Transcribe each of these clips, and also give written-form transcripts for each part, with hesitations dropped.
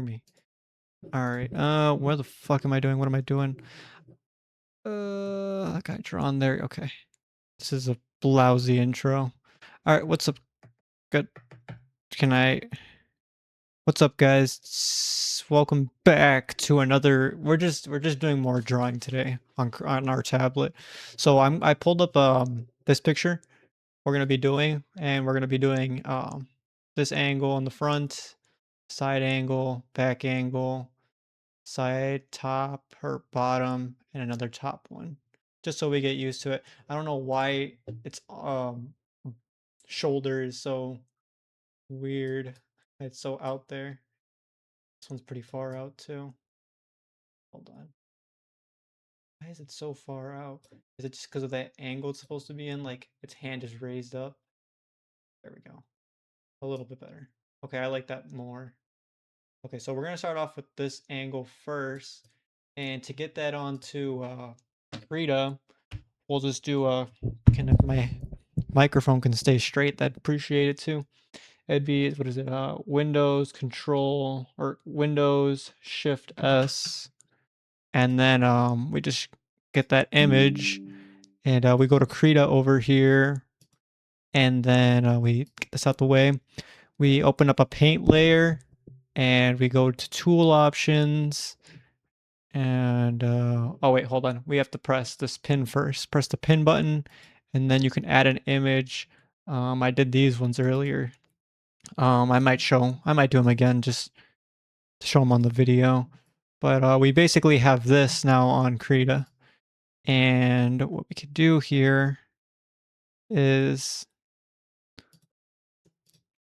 Me. Alright, what the fuck am I doing? What am I doing? I got drawn there. Okay. This is a lousy intro. Alright, what's up? Good. Can I... What's up, guys? Welcome back to another... We're just doing more drawing today on our tablet. So I pulled up this picture we're gonna be doing, and we're gonna be doing this angle on the front, side angle, back angle, side, top, or bottom, and another top one. Just so we get used to it. I don't know why its shoulder is so weird. It's so out there. This one's pretty far out too. Hold on. Why is it so far out? Is it just because of that angle it's supposed to be in? Like its hand is raised up. There we go. A little bit better. Okay, I like that more. Okay, so we're gonna start off with this angle first. And to get that onto Krita, we'll just do can my microphone can stay straight, that'd appreciate it too. It'd be, what is it, Windows Control, or Windows Shift S, and then we just get that image, and we go to Krita over here, and then we get this out the way. We open up a paint layer, and we go to tool options, and oh wait, hold on, we have to press this pin first. Press the pin button, and then you can add an image. I did these ones earlier. I might do them again just to show them on the video. But we basically have this now on Krita, and what we could do here is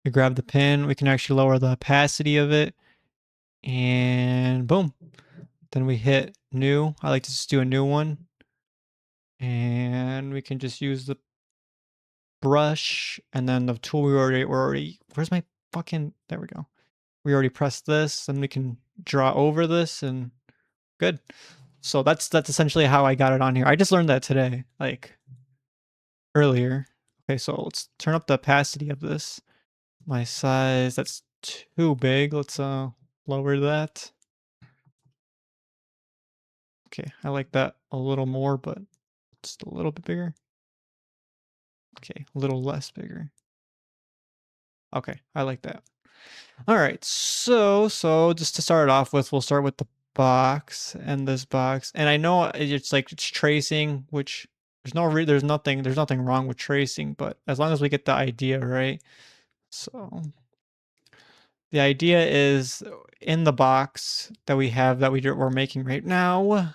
we grab the pin. We can actually lower the opacity of it, and boom. Then we hit new. I like to just do a new one, and we can just use the brush, and then the tool we already where's my fucking, there we go. We already pressed this, and we can draw over this, and good. So that's essentially how I got it on here. I just learned that today, like earlier. Okay, so let's turn up the opacity of this. My size, that's too big. Let's lower that. Okay, I like that a little more, but just a little bit bigger. Okay, a little less bigger. Okay, I like that. All right, so just to start off with, we'll start with the box and this box. And I know it's like it's tracing, which there's nothing wrong with tracing, but as long as we get the idea right. So the idea is in the box that we have that we're making right now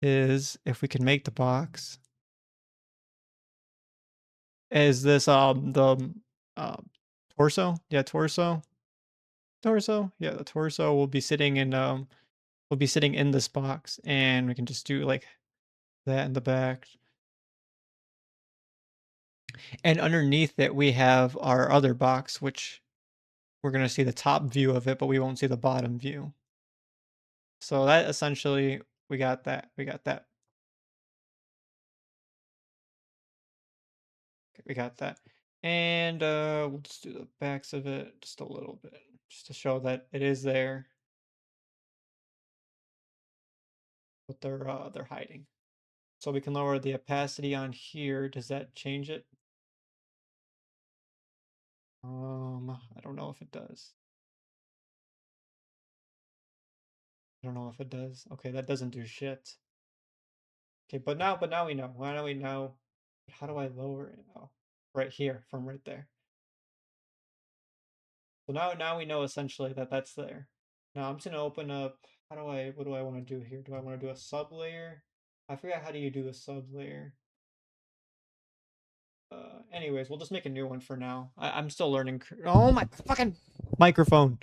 is, if we can make the box, is this the uh, torso? Yeah, torso. Torso. Yeah, the torso will be sitting in this box, and we can just do like that in the back. And underneath it, we have our other box, which we're going to see the top view of it, but we won't see the bottom view. So that essentially, we got that. We got that. Okay, we got that. And we'll just do the backs of it just a little bit, just to show that it is there, but they're hiding. So we can lower the opacity on here. Does that change it? I don't know if it does. I don't know if it does. Okay, that doesn't do shit. Okay, but now we know. Now we know. How do I lower it? Oh, right here, from right there. So now we know essentially that that's there. Now I'm just gonna open up. What do I want to do here? Do I want to do a sub layer? I forgot how do you do a sub layer. Anyways, we'll just make a new one for now. I'm still learning. Oh my fucking microphone.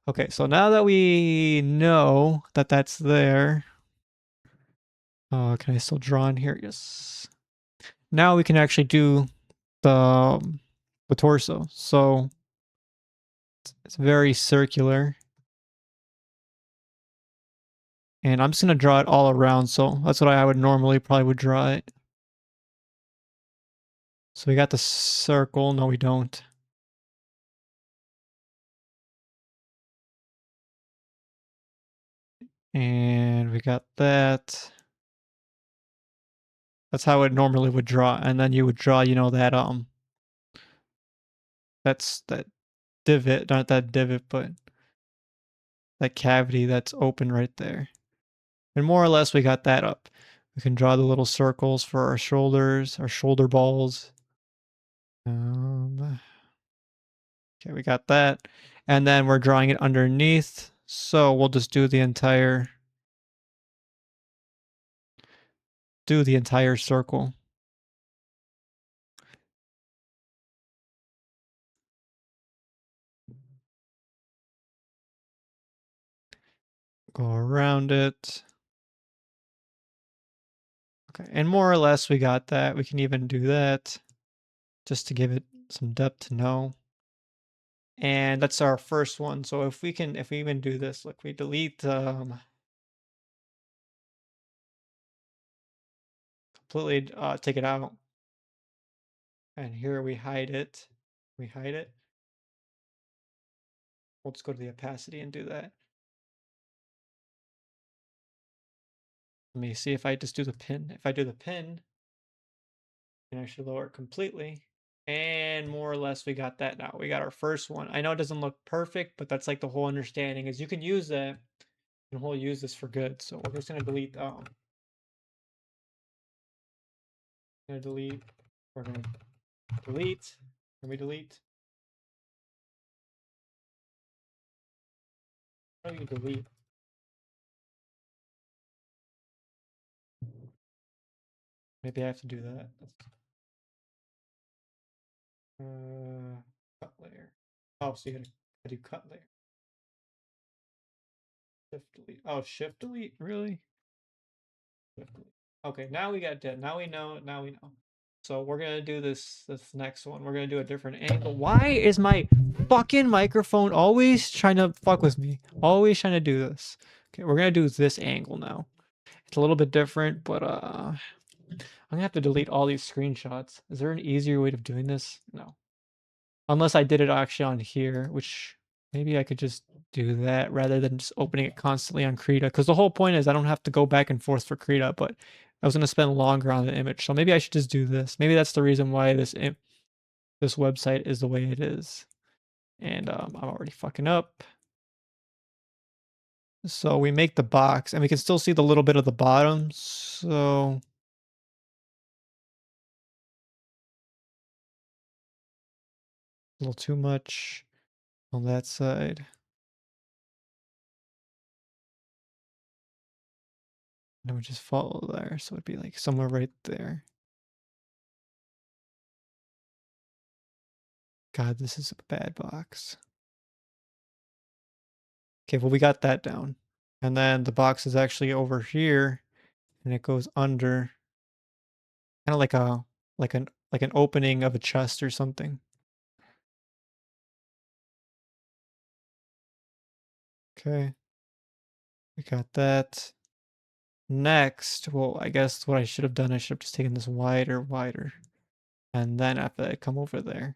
Okay, so now that we know that that's there, can I still draw in here? Yes. Now we can actually do the torso. So it's very circular. And I'm just gonna draw it all around, so that's what I would normally probably would draw it. So we got the circle. No, we don't. And we got that. That's how it normally would draw. And then you would draw, that's that divot, not that divot, but that cavity that's open right there. And more or less we got that up. We can draw the little circles for our shoulders, our shoulder balls. Okay, we got that. And then we're drawing it underneath. So we'll just do the entire circle. Go around it. Okay, and more or less we got that. We can even do that just to give it some depth to know. And that's our first one. So if we even do this, look, we delete completely take it out. And here we hide it. We hide it. We'll just go to the opacity and do that. Let me see if I just do the pin. If I do the pin, I can actually lower it completely. And more or less we got that now. We got our first one. I know it doesn't look perfect, but that's like the whole understanding is you can use that. You can use this for good. So we're just gonna delete we're gonna delete. Can we delete? How do you delete? Maybe I have to do that. Cut layer. Oh, so you gotta do cut layer. Shift delete. Oh, shift delete? Really? Shift delete. Okay, now we got dead. Now we know. Now we know. So we're gonna do this next one. We're gonna do a different angle. Why is my fucking microphone always trying to fuck with me? Always trying to do this. Okay, we're gonna do this angle now. It's a little bit different, but I'm gonna have to delete all these screenshots. Is there an easier way of doing this? No. Unless I did it actually on here, which maybe I could just do that rather than just opening it constantly on Krita. Because the whole point is I don't have to go back and forth for Krita, but I was going to spend longer on the image. So maybe I should just do this. Maybe that's the reason why this website is the way it is. And I'm already fucking up. So we make the box, and we can still see the little bit of the bottom. So a little too much on that side. And we just follow there. So it'd be like somewhere right there. God, this is a bad box. Okay, well, we got that down. And then the box is actually over here, and it goes under, kind of like an opening of a chest or something. Okay, we got that. Next, well, I guess what I should have done, I should have just taken this wider. And then after that, come over there.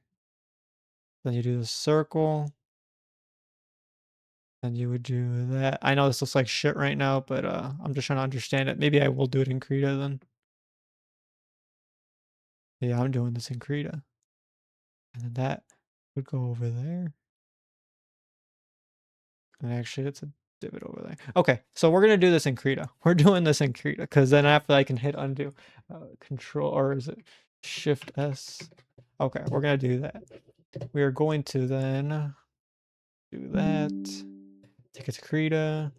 Then you do the circle. And you would do that. I know this looks like shit right now, but I'm just trying to understand it. Maybe I will do it in Krita then. Yeah, I'm doing this in Krita. And then that would go over there. And actually, it's a divot over there. Okay, so we're gonna do this in Krita. We're doing this in Krita because then after I can hit undo, Control, or is it Shift S? Okay, we're gonna do that. We are going to then do that. Take it to Krita.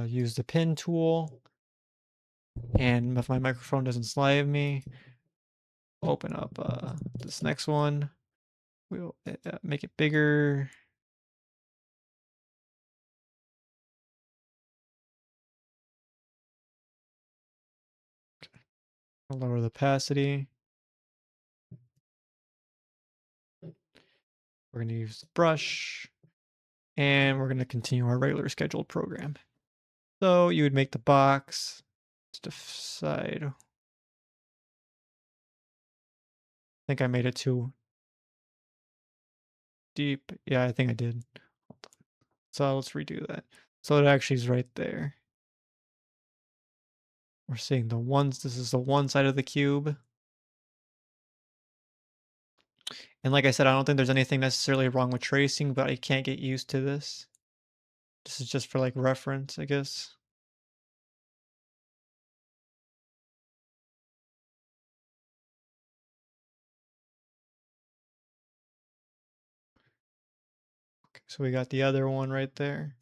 Use the pin tool. And if my microphone doesn't slide me, open up this next one. We'll make it bigger. I'll lower the opacity. We're going to use the brush, and we're going to continue our regular scheduled program. So you would make the box to the side. I think I made it too deep. Yeah, I think I did. So let's redo that. So it actually is right there. We're seeing the ones. This is the one side of the cube. And like I said, I don't think there's anything necessarily wrong with tracing, but I can't get used to this. This is just for like reference, I guess. Okay, so we got the other one right there.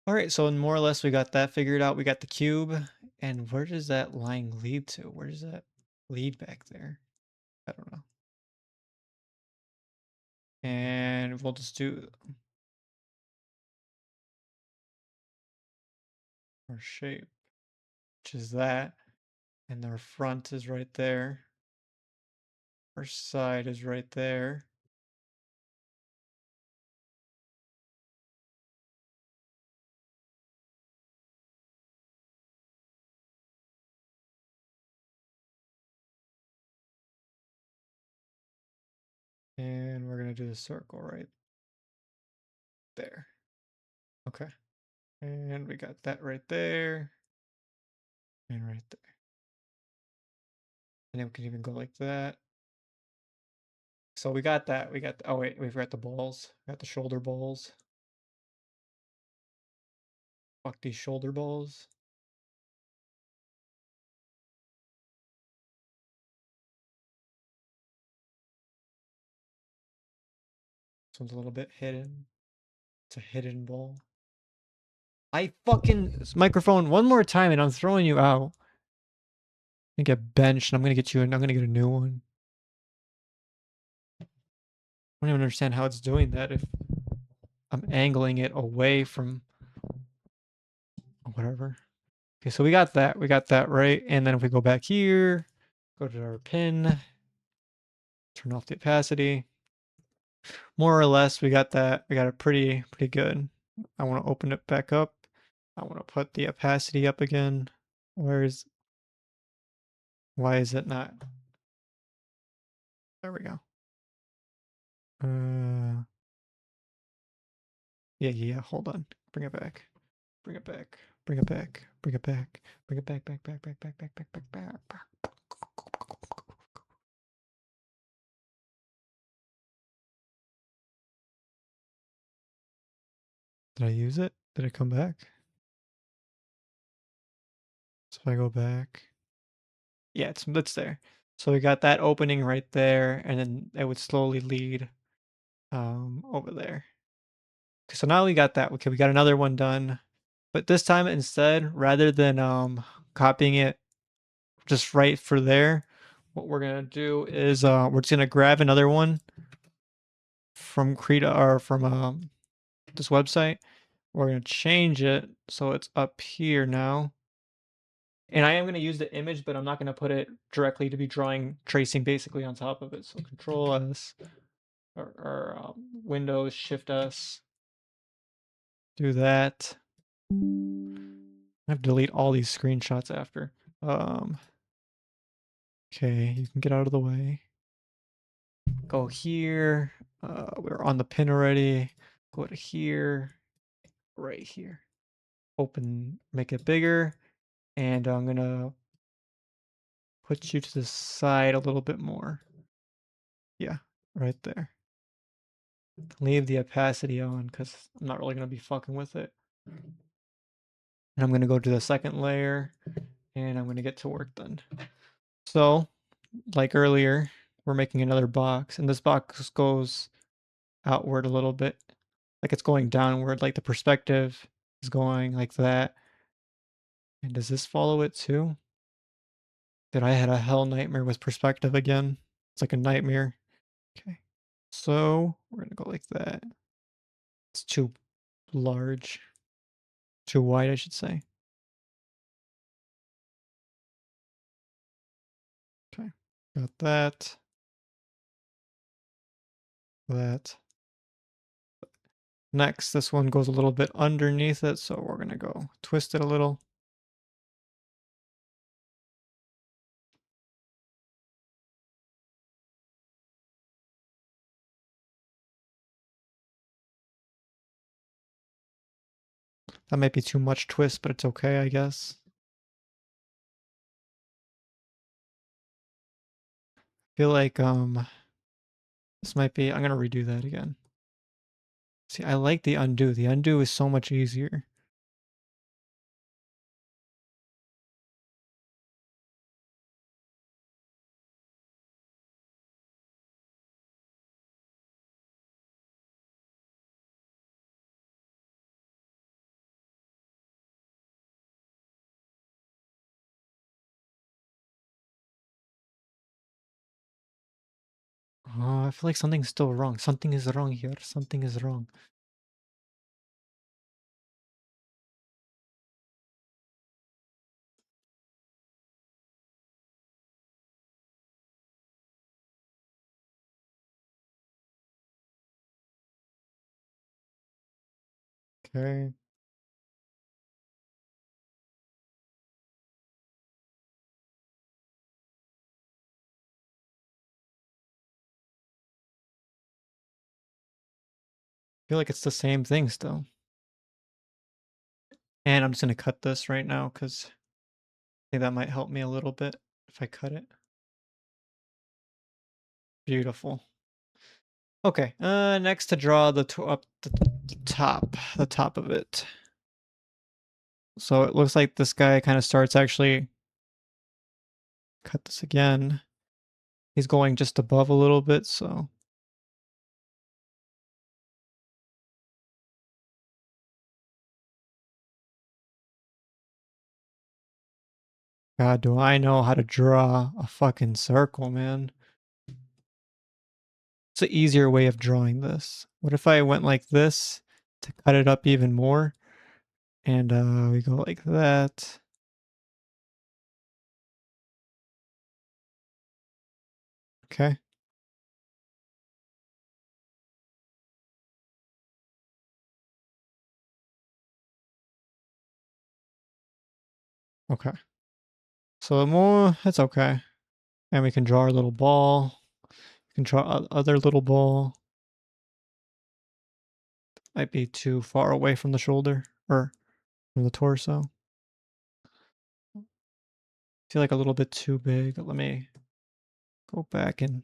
All right, so more or less we got that figured out. We got the cube. And where does that line lead to? Where does that lead back there? I don't know. And we'll just do our shape, which is that. And our front is right there. Our side is right there. And we're going to do the circle right there. Okay. And we got that right there. And right there. And then we can even go like that. So we got that. We got, oh wait, we've got the balls. We got the shoulder balls. Fuck these shoulder balls. This one's a little bit hidden. It's a hidden ball. I fucking this microphone one more time and I'm throwing you out. I'm gonna get benched and I'm gonna get you and I'm gonna get a new one. I don't even understand how it's doing that if I'm angling it away from whatever. Okay, so we got that. We got that right. And then if we go back here, go to our pin, turn off the opacity. More or less, we got that. We got it pretty good. I want to open it back up. I want to put the opacity up again. Why is it not? There we go. Yeah. Hold on. Bring it back. Bring it back. Bring it back. Bring it back. Bring it back. Back. Did I use it? Did it come back? So if I go back, yeah, it's there. So we got that opening right there, and then it would slowly lead over there. Okay, so now we got that. Okay, we got another one done. But this time instead, rather than copying it just right for there, what we're gonna do is we're just gonna grab another one from Krita or from this website. We're gonna change it so it's up here now. And I am going to use the image, but I'm not going to put it directly to be tracing basically on top of it. So Control S or Windows Shift S. Do that. I have to delete all these screenshots after. Okay, you can get out of the way. Go here. We're on the pin already. Go to here. Right here. Open, make it bigger. And I'm going to put you to the side a little bit more. Yeah, right there. Leave the opacity on because I'm not really going to be fucking with it. And I'm going to go to the second layer and I'm going to get to work then. So, like earlier, we're making another box and this box goes outward a little bit. Like it's going downward, like the perspective is going like that. And does this follow it too? That I had a hell nightmare with perspective again. It's like a nightmare. Okay. So we're going to go like that. It's too large. Too wide, I should say. Okay. Got that. That. Next, this one goes a little bit underneath it, so we're going to go twist it a little. That might be too much twist, but it's okay, I guess. Feel like this might be. I'm gonna redo that again. See, I like the undo. The undo is so much easier. Oh, I feel like something's still wrong. Something is wrong here. Something is wrong. Okay. Feel like it's the same thing still. And I'm just gonna cut this right now because I think that might help me a little bit if I cut it. Beautiful. Okay. Next to draw the up the top of it. So it looks like this guy kind of starts actually. Cut this again. He's going just above a little bit, so. God, do I know how to draw a fucking circle, man. It's an easier way of drawing this. What if I went like this to cut it up even more? And we go like that. Okay. Okay. So more, that's okay. And we can draw our little ball. We can draw other little ball. Might be too far away from the shoulder or from the torso. Feel like a little bit too big. Let me go back and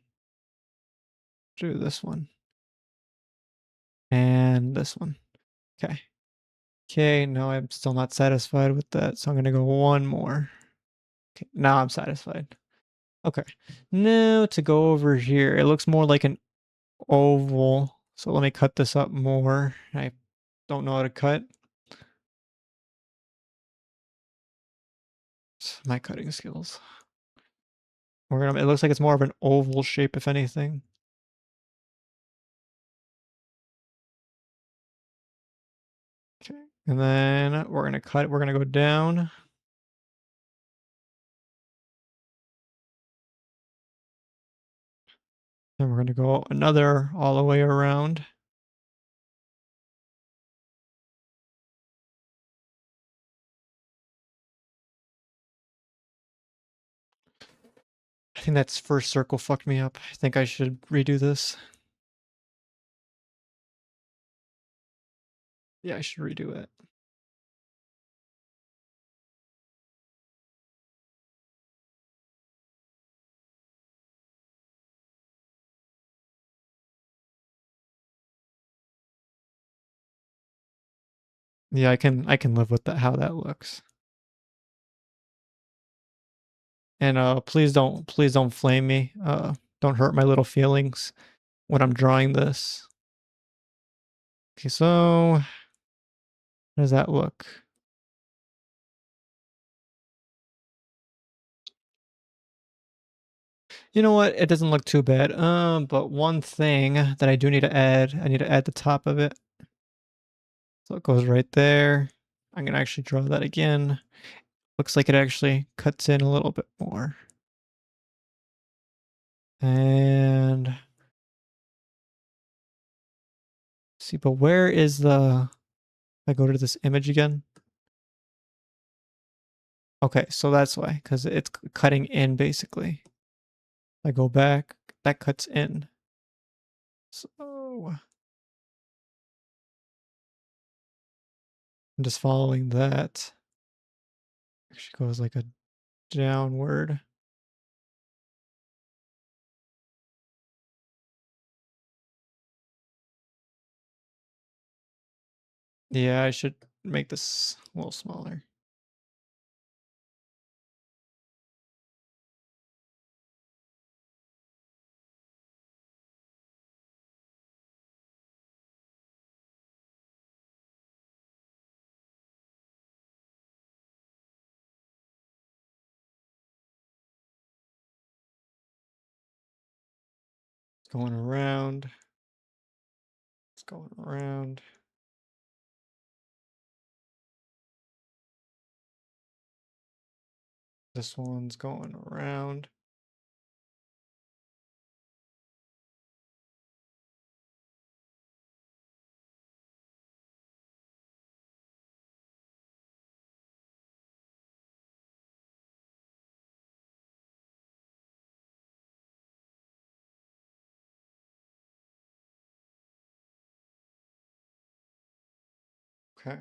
do this one. And this one. Okay. Okay, no, I'm still not satisfied with that, so I'm gonna go one more. Okay, now I'm satisfied. Okay. Now to go over here, it looks more like an oval. So let me cut this up more. I don't know how to cut. My cutting skills. It looks like it's more of an oval shape, if anything. Okay. And then we're gonna cut, we're gonna go down. Then we're gonna go another all the way around. I think that first circle fucked me up. I think I should redo this. Yeah, I should redo it. Yeah, I can live with that how that looks. And please don't flame me. Don't hurt my little feelings when I'm drawing this. Okay, so how does that look? You know what? It doesn't look too bad. But one thing that I do need to add, I need to add the top of it. So it goes right there. I'm gonna actually draw that again. Looks like it actually cuts in a little bit more. And see, but where is the, if I go to this image again? Okay, so that's why, because it's cutting in basically. I go back, that cuts in. So I'm just following that. Actually goes like a downward. Yeah, I should make this a little smaller. It's going around. It's going around. This one's going around. Okay. I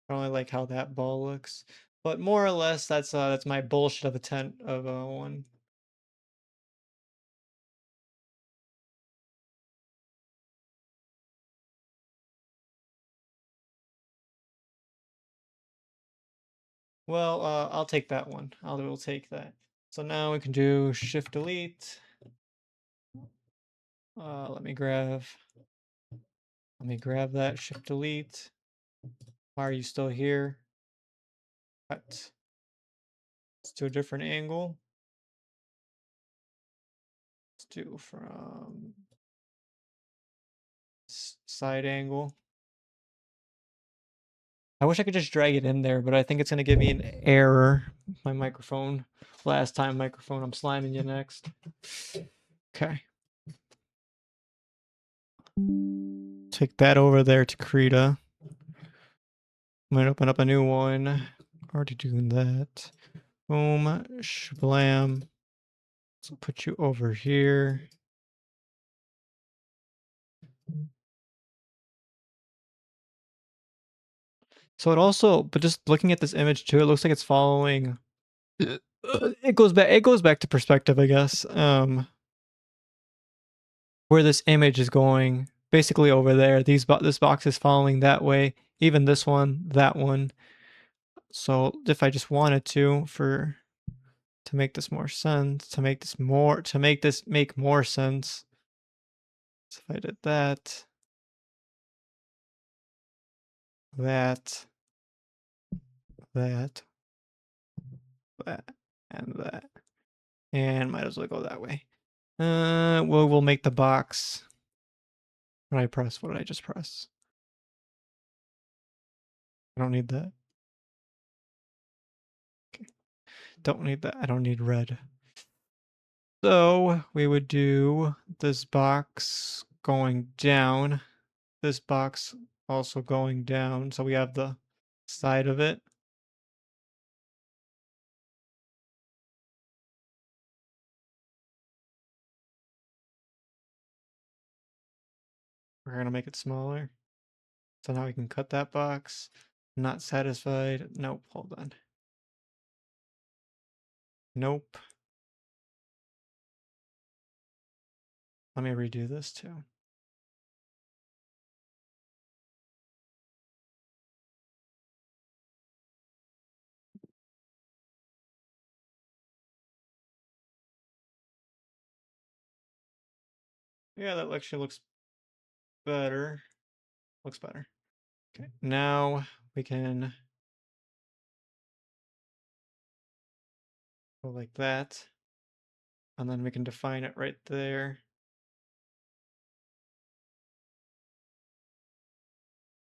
don't really like how that ball looks, but more or less that's my bullshit of a one. Well, I'll take that one. Will take that. So now we can do Shift Delete. Let me grab that Shift Delete. Why are you still here? Cut. Let's do a different angle. Let's do from side angle. I wish I could just drag it in there, but I think it's gonna give me an error. My microphone. Last time microphone, I'm sliming you next. Okay. Take that over there to Krita. I'm gonna open up a new one. Already doing that. Boom, shablam. So put you over here. So it also, but just looking at this image too, it looks like it's following. It goes back. It goes back to perspective, I guess. Where this image is going, basically over there. This box is following that way. Even this one, that one. So if I just wanted to make this more sense, to make this make more sense. So if I did that, that, and that, and might as well go that way. We'll make the box. What did I press? What did I just press? I don't need that. Okay. Don't need that. I don't need red. So we would do this box going down, this box also going down. So we have the side of it. We're going to make it smaller. So now we can cut that box. Not satisfied. Nope, hold on. Nope. Let me redo this too. Yeah, that actually looks better. Looks better. Okay, now we can go like that. And then we can define it right there.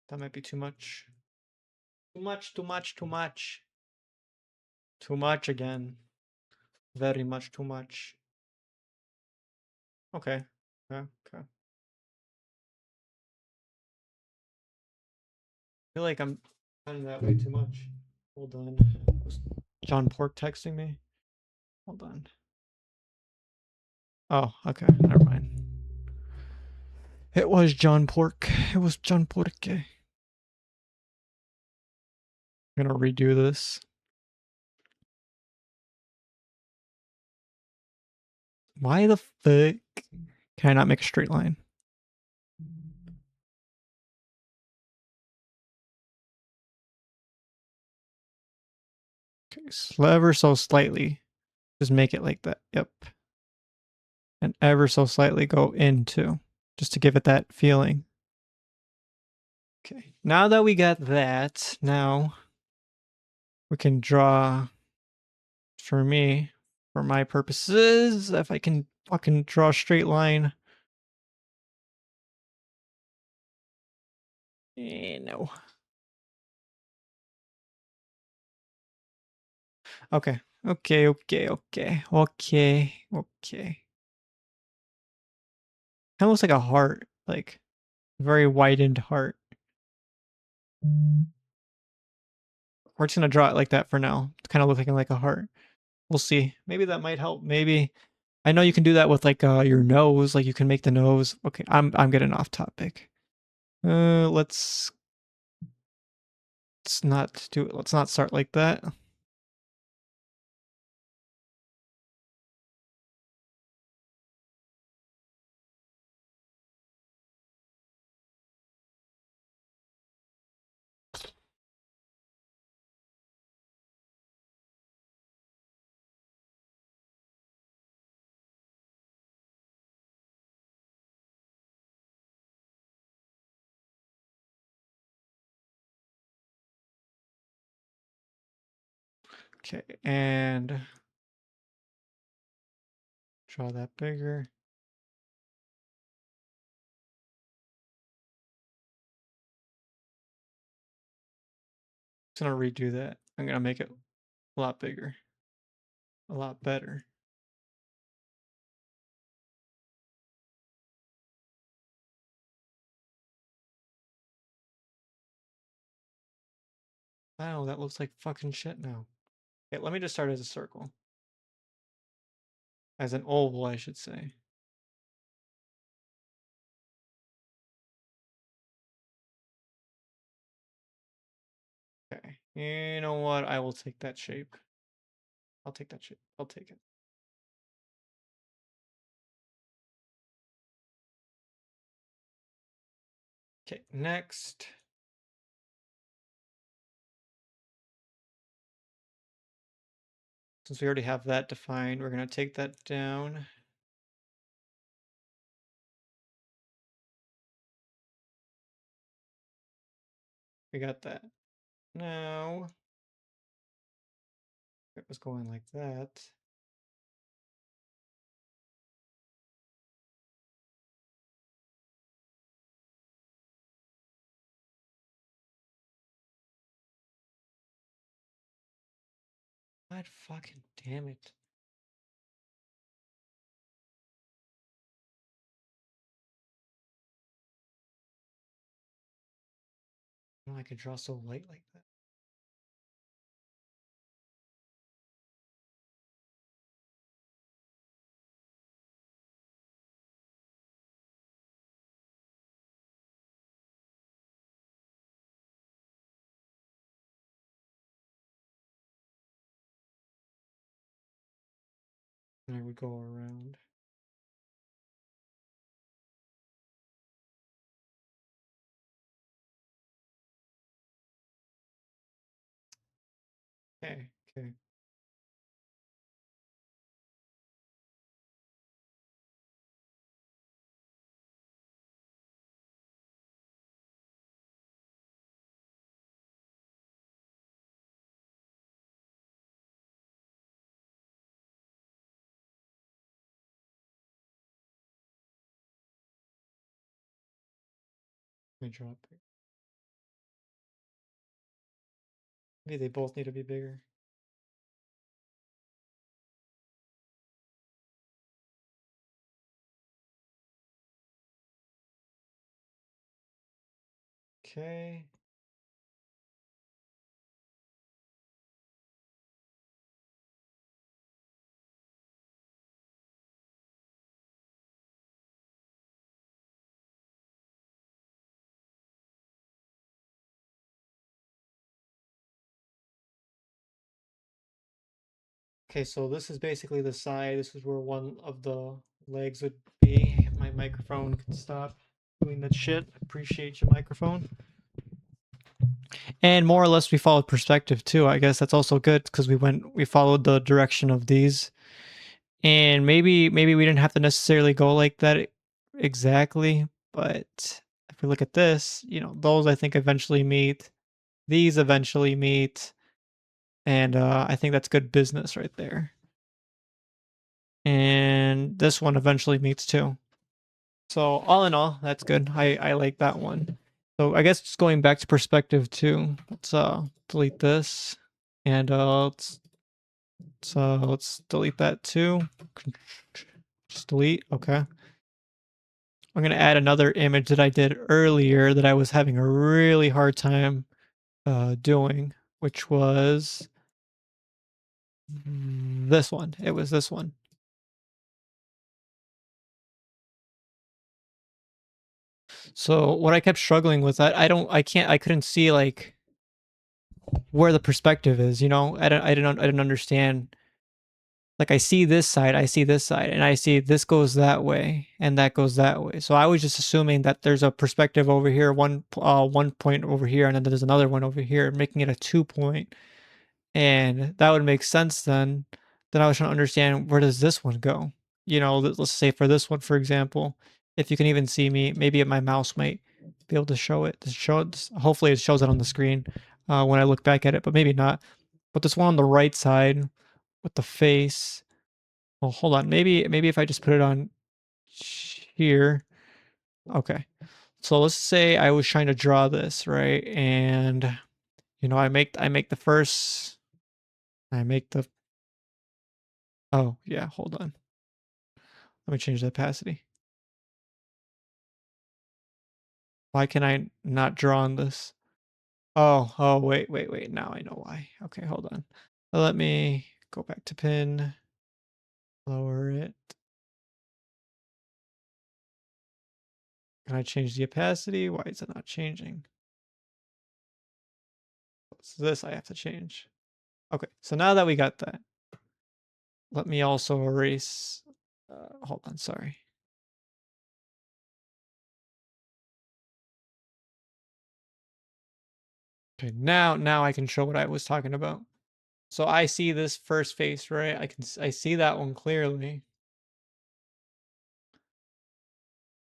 That might be too much. Too much, too much, too much. Too much again. Very much too much. Okay. Okay. Okay. I feel like I'm cutting that way too much. Hold on. Was John Pork texting me? Hold on. Oh, okay. Never mind. It was John Pork. It was John Pork. I'm gonna redo this. Why the fuck can I not make a straight line? Okay, so ever so slightly. Just make it like that. Yep. And ever so slightly go into, just to give it that feeling. Okay. Now that we got that, now we can draw, for me, for my purposes, if I can fucking draw a straight line. No. Okay. Okay, okay, okay. Okay, okay. Kind of looks like a heart, like very widened heart. We're just gonna draw it like that for now. It's kind of looking like a heart. We'll see. Maybe that might help. Maybe I know you can do that with like your nose. Like you can make the nose. Okay, I'm getting off topic. Let's not do it. Let's not start like that. Okay, and draw that bigger. Just gonna redo that. I'm gonna make it a lot bigger, a lot better. Wow, that looks like fucking shit now. Okay, let me just start as a circle. As an oval, I should say. Okay. You know what? I will take that shape. I'll take that shape. I'll take it. Okay, next. Since we already have that defined, we're going to take that down. We got that. Now, it was going like that. God fucking damn it. Oh, I could draw so light like that. And I would go around. Okay, okay. Let me draw it big. Maybe they both need to be bigger. Okay. Okay, so this is basically the side. This is where one of the legs would be. If my microphone could stop doing that shit. Appreciate your microphone. And more or less we followed perspective too. I guess that's also good because we followed the direction of these. And maybe we didn't have to necessarily go like that exactly, but if we look at this, those I think eventually meet, these eventually meet, and I think that's good business right there. And this one eventually meets too. So all in all, that's good. I like that one. So I guess just going back to perspective too. Let's delete this, and let's delete that too. Just delete. Okay. I'm gonna add another image that I did earlier that I was having a really hard time doing, which was this one. It was this one. So what I kept struggling with, I couldn't see like where the perspective is. I didn't understand. Like I see this side, I see this side, and I see this goes that way and that goes that way. So I was just assuming that there's a perspective over here, one point over here, and then there's another one over here, making it a 2 point. And that would make sense then. Then I was trying to understand, where does this one go? Let's say for this one, for example, if you can even see me, maybe my mouse might be able to show it. Hopefully it shows it on the screen when I look back at it, but maybe not. But this one on the right side with the face. Well, hold on. Maybe if I just put it on here. Okay. So let's say I was trying to draw this, right? And I make the first. I make the Oh, yeah, hold on. Let me change the opacity. Why can I not draw on this? Oh, wait. Now I know why. Okay, hold on. Let me go back to pin, lower it. Can I change the opacity? Why is it not changing? So this I have to change. Okay, so now that we got that, let me also erase. Hold on, sorry. Okay, now I can show what I was talking about. So I see this first face, right? I see that one clearly.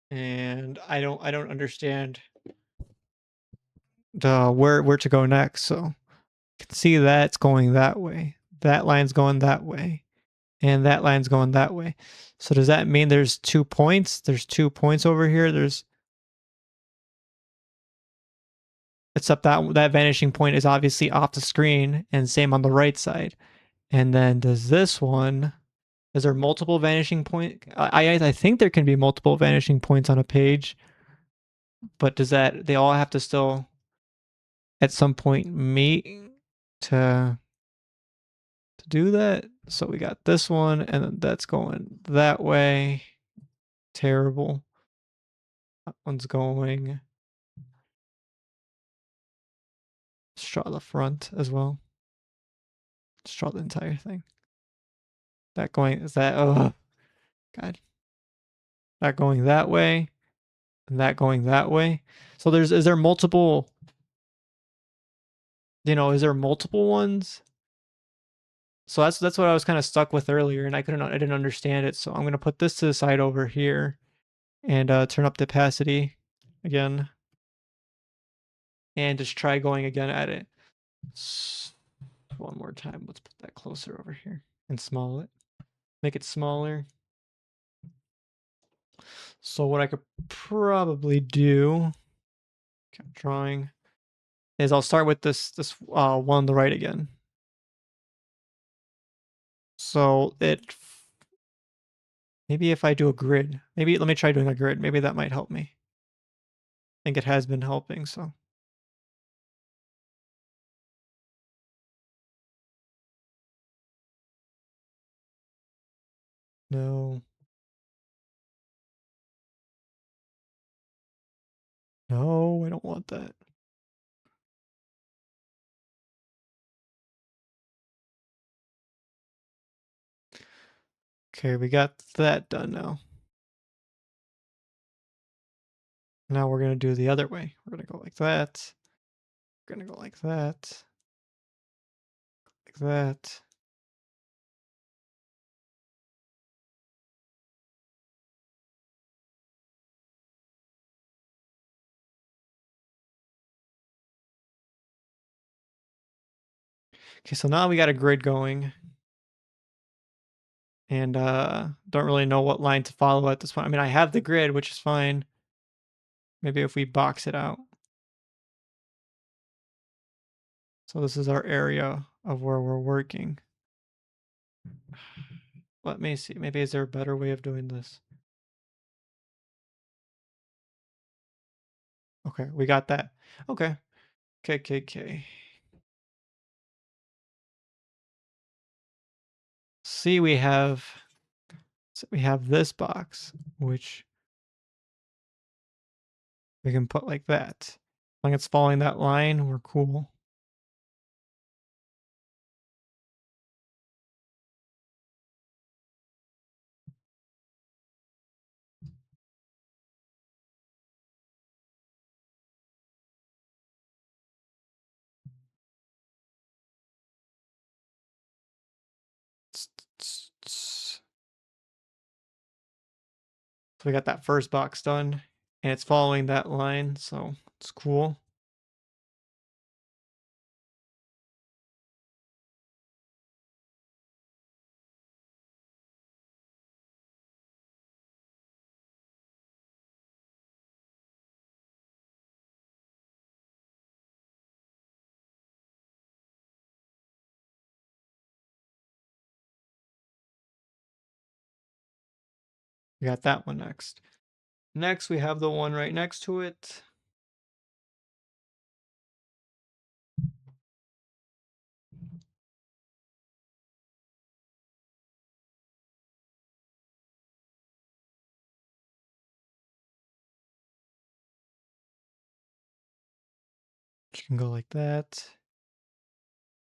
And I don't understand the where to go next. So you can see that's going that way. That line's going that way. And that line's going that way. So does that mean there's 2 points? There's 2 points over here. Except that vanishing point is obviously off the screen, and same on the right side. And then does this one, is there multiple vanishing point? I think there can be multiple vanishing points on a page, but does that they all have to still at some point meet to do that? So we got this one, and then that's going that way. Terrible. That one's going. Let's draw the front as well. Let's draw the entire thing. That going is that oh god. That going that way, and that going that way. So is there multiple, is there multiple ones? So that's what I was kind of stuck with earlier, and I didn't understand it. So I'm gonna put this to the side over here and turn up the opacity again. And just try going again at it. One more time. Let's put that closer over here and small it. Make it smaller. So what I could probably do, drawing, is I'll start with this one on the right again. So maybe if I do a grid, maybe let me try doing a grid. Maybe that might help me. I think it has been helping, so. No. No, I don't want that. Okay, we got that done now. Now we're gonna do the other way. We're gonna go like that. We're gonna go like that. Like that. Okay, so now we got a grid going. And don't really know what line to follow at this point. I mean, I have the grid, which is fine. Maybe if we box it out. So this is our area of where we're working. Let me see. Maybe is there a better way of doing this? Okay, we got that. Okay. KKK. See, we have this box, which we can put like that. As long as it's following that line, we're cool. So we got that first box done, and it's following that line, so it's cool. We got that one next. Next, we have the one right next to it. You can go like that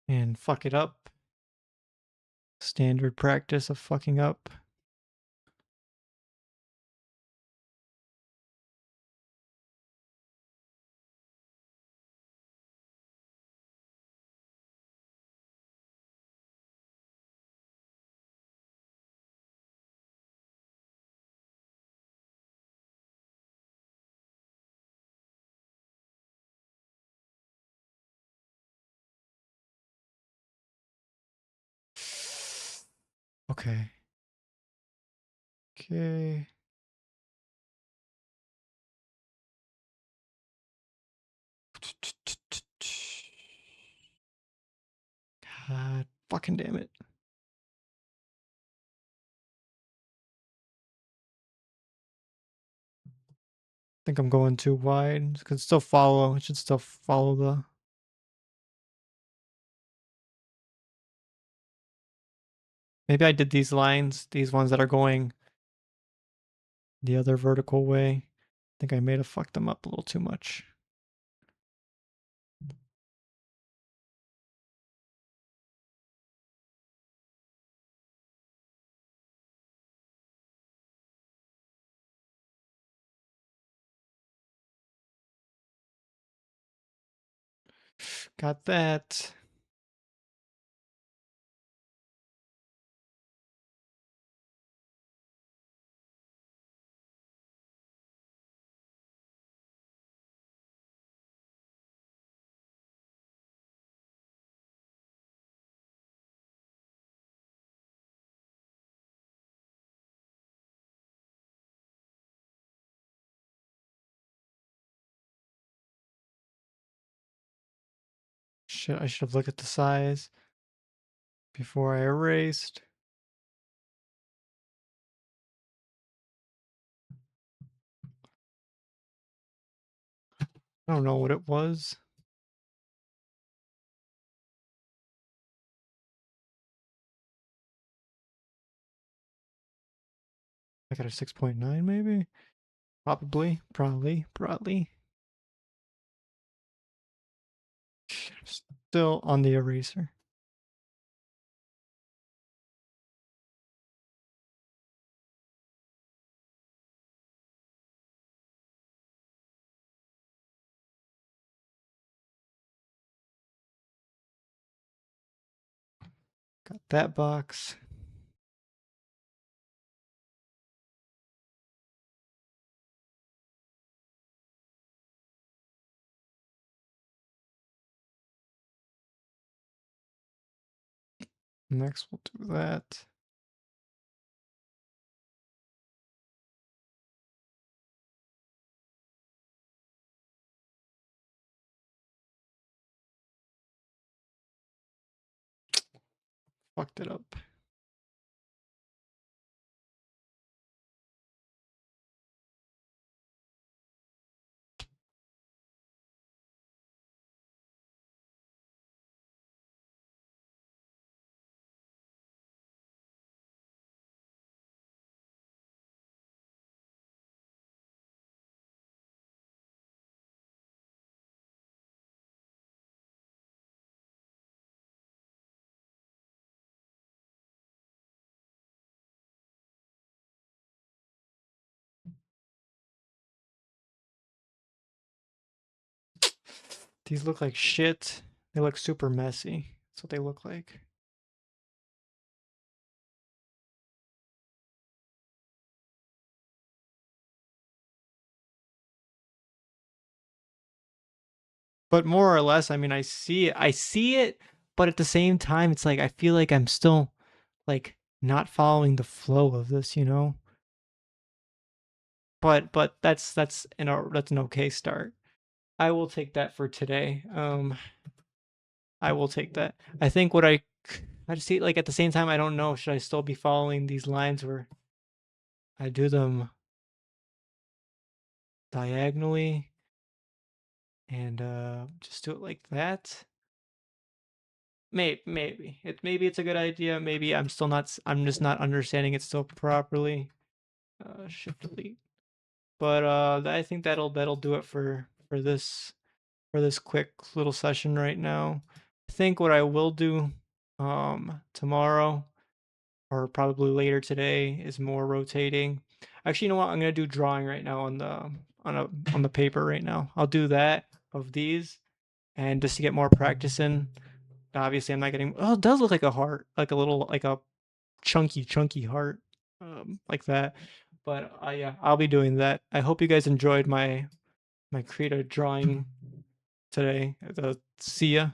and fuck it up. Standard practice of fucking up. Okay. Okay. God fucking damn it. I think I'm going too wide. It can still follow. It should still follow the. Maybe I did these lines, these ones that are going the other vertical way. I think I may have fucked them up a little too much. Got that. Shit, I should have looked at the size before I erased. I don't know what it was. I got a 6.9 maybe? Probably. Still on the eraser. Got that box. Next, we'll do that. Fucked it up. These look like shit. They look super messy. That's what they look like. But more or less, I mean, I see it, but at the same time, it's like I feel like I'm still like not following the flow of this, you know? But that's that's an okay start. I will take that for today. I will take that. I think what I just see, like, at the same time, I don't know, should I still be following these lines where I do them diagonally and just do it like that? Maybe it's a good idea. Maybe I'm still not. I'm just not understanding it still properly. Shift delete. But I think that'll do it for this quick little session right now. I think what I will do tomorrow or probably later today is more rotating. Actually, you know what? I'm gonna do drawing right now on the paper right now. I'll do that of these and just to get more practice in. Obviously, I'm not getting. Oh, it does look like a heart, like a little, like a chunky heart, like that. But yeah, I'll be doing that. I hope you guys enjoyed my creative drawing today. See ya.